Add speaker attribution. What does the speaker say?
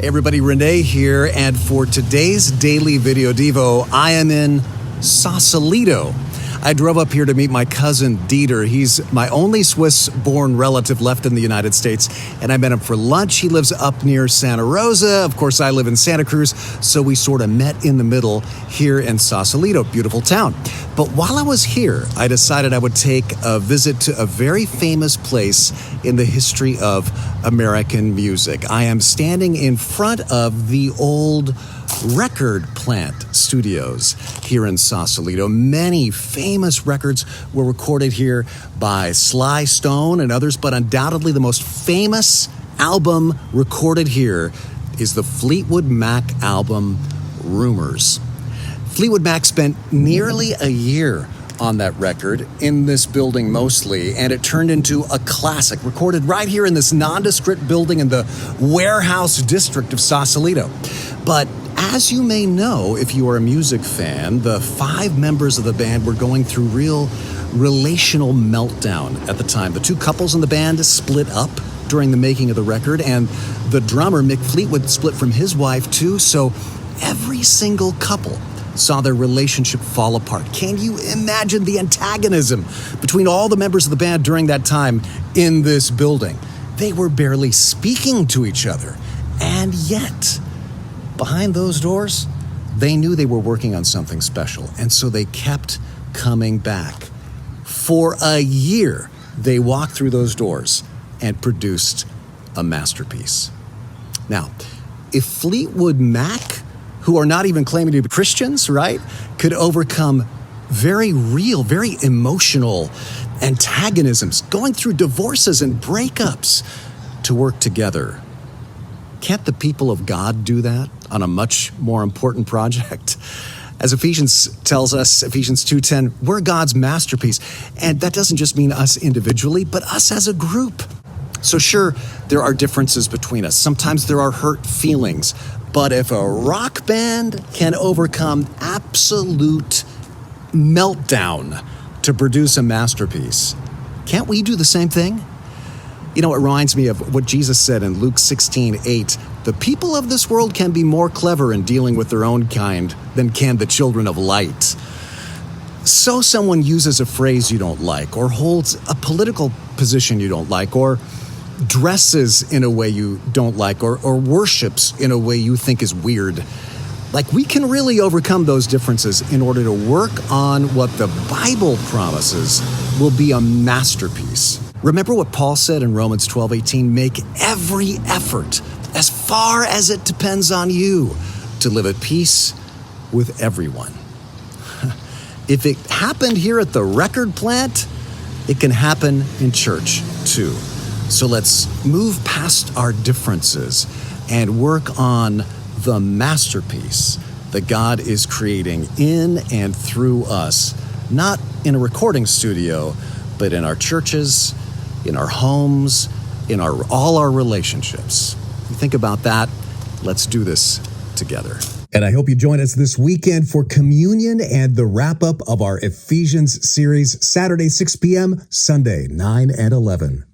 Speaker 1: Hey everybody, Rene here, and for today's daily video Devo, I am in Sausalito. I drove up here to meet my cousin Dieter. He's my only Swiss-born relative left in the United States, and I met him for lunch. He lives up near Santa Rosa. Of course, I live in Santa Cruz, so we sort of met in the middle here in Sausalito, beautiful town. But while I was here, I decided I would take a visit to a very famous place in the history of American music. I am standing in front of the old record plant studios here in Sausalito. Many famous records were recorded here by Sly Stone and others, but undoubtedly the most famous album recorded here is the Fleetwood Mac album, Rumors. Fleetwood Mac spent nearly a year on that record, in this building mostly, and it turned into a classic, recorded right here in this nondescript building in the warehouse district of Sausalito. But as you may know, if you are a music fan, the 5 members of the band were going through real relational meltdown at the time. The 2 couples in the band split up during the making of the record, and the drummer, Mick Fleetwood, split from his wife too, so every single couple saw their relationship fall apart. Can you imagine the antagonism between all the members of the band during that time in this building? They were barely speaking to each other, and yet behind those doors, they knew they were working on something special, and so they kept coming back. For a year, they walked through those doors and produced a masterpiece. Now, if Fleetwood Mac, who are not even claiming to be Christians, right, could overcome very real, very emotional antagonisms, going through divorces and breakups to work together, can't the people of God do that on a much more important project? As Ephesians tells us, Ephesians 2:10, we're God's masterpiece. And that doesn't just mean us individually, but us as a group. So sure, there are differences between us. Sometimes there are hurt feelings. But if a rock band can overcome absolute meltdown to produce a masterpiece, can't we do the same thing? You know, it reminds me of what Jesus said in Luke 16:8. The people of this world can be more clever in dealing with their own kind than can the children of light. So someone uses a phrase you don't like, or holds a political position you don't like, or dresses in a way you don't like, or worships in a way you think is weird. Like, we can really overcome those differences in order to work on what the Bible promises will be a masterpiece. Remember what Paul said in Romans 12:18, make every effort, as far as it depends on you, to live at peace with everyone. If it happened here at the record plant, it can happen in church too. So let's move past our differences and work on the masterpiece that God is creating in and through us, not in a recording studio, but in our churches, in our homes, in all our relationships. You think about that. Let's do this together. And I hope you join us this weekend for communion and the wrap-up of our Ephesians series, Saturday, 6 p.m., Sunday, 9 and 11.